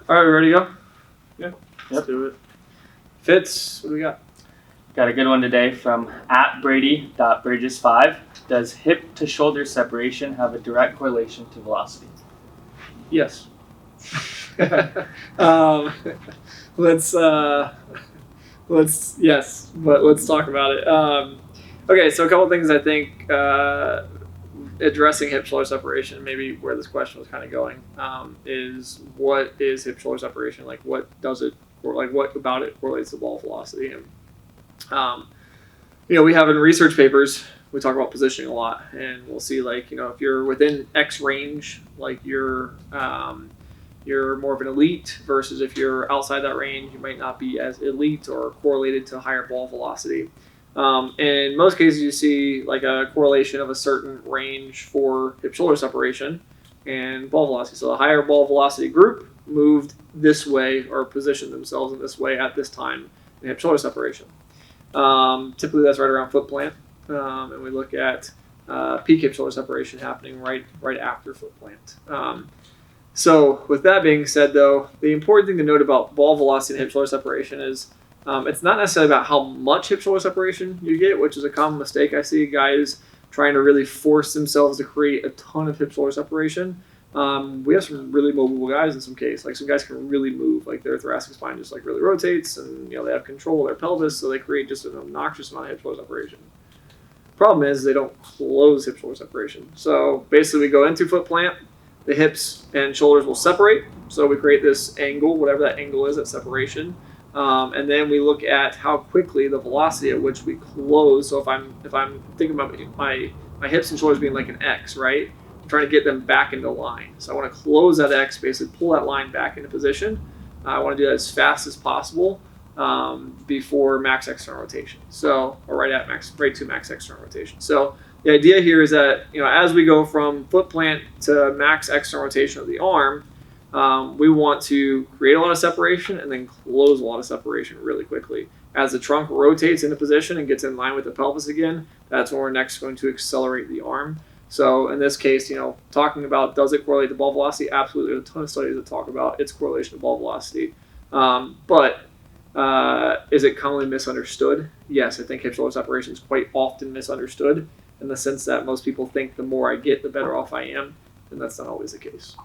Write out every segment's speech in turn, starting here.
All right, we ready to go? Yeah. Let's do it. Fitz, what do we got? Got a good one today from @Brady.Bridges5. Does hip to shoulder separation have a direct correlation to velocity? Yes. Let's yes, but let's talk about it. Okay, so a couple things I think addressing hip shoulder separation, maybe where this question was kind of going, is what is hip shoulder separation? Like, what does it, or like what about it correlates to ball velocity? And we have in research papers, we talk about positioning a lot, and we'll see like if you're within X range, like you're more of an elite, versus if you're outside that range, you might not be as elite or correlated to higher ball velocity. In most cases, you see like a correlation of a certain range for hip shoulder separation and ball velocity. So the higher ball velocity group moved this way or positioned themselves in this way at this time in hip shoulder separation. Typically, that's right around foot plant, and we look at peak hip shoulder separation happening right after foot plant. So with that being said, though, the important thing to note about ball velocity and hip shoulder separation is it's not necessarily about how much hip shoulder separation you get, which is a common mistake I see guys trying to really force themselves to create a ton of hip shoulder separation. We have some really mobile guys in some cases. Like some guys can really move, like their thoracic spine just like really rotates, and they have control of their pelvis, so they create just an obnoxious amount of hip shoulder separation. Problem is they don't close hip shoulder separation. So basically, we go into foot plant. The hips and shoulders will separate, so we create this angle, whatever that angle is, that separation, and then we look at how quickly the velocity at which we close. So if I'm thinking about my hips and shoulders being like an X, right? I'm trying to get them back into line. So I want to close that X, basically pull that line back into position. I want to do that as fast as possible before max external rotation. So or right to max external rotation. So the idea here is that as we go from foot plant to max external rotation of the arm, we want to create a lot of separation and then close a lot of separation really quickly. As the trunk rotates into position and gets in line with the pelvis again, that's when we're next going to accelerate the arm. So in this case, talking about does it correlate to ball velocity? Absolutely. There's a ton of studies that talk about its correlation to ball velocity. But is it commonly misunderstood? Yes, I think hip shoulder separation is quite often misunderstood, in the sense that most people think the more I get, the better off I am, and that's not always the case.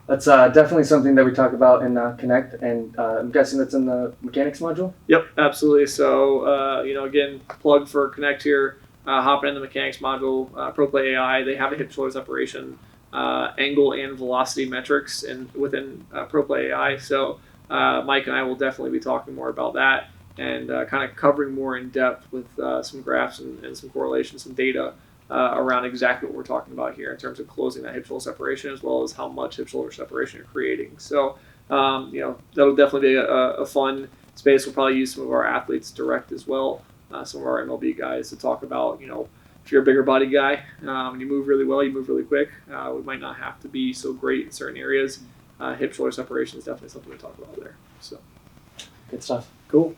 That's definitely something that we talk about in Connect, and I'm guessing that's in the mechanics module? Yep, absolutely. So, again, plug for Connect here, hopping in the mechanics module, ProPlay AI, they have a hip shoulder separation angle and velocity metrics within ProPlay AI. So Mike and I will definitely be talking more about that, and kind of covering more in depth with some graphs and some correlations, some data around exactly what we're talking about here in terms of closing that hip shoulder separation, as well as how much hip shoulder separation you're creating. So, that'll definitely be a fun space. We'll probably use some of our athletes direct as well, some of our MLB guys to talk about, if you're a bigger body guy and you move really well, you move really quick, we might not have to be so great in certain areas. Hip shoulder separation is definitely something to talk about there. So, good stuff. Cool.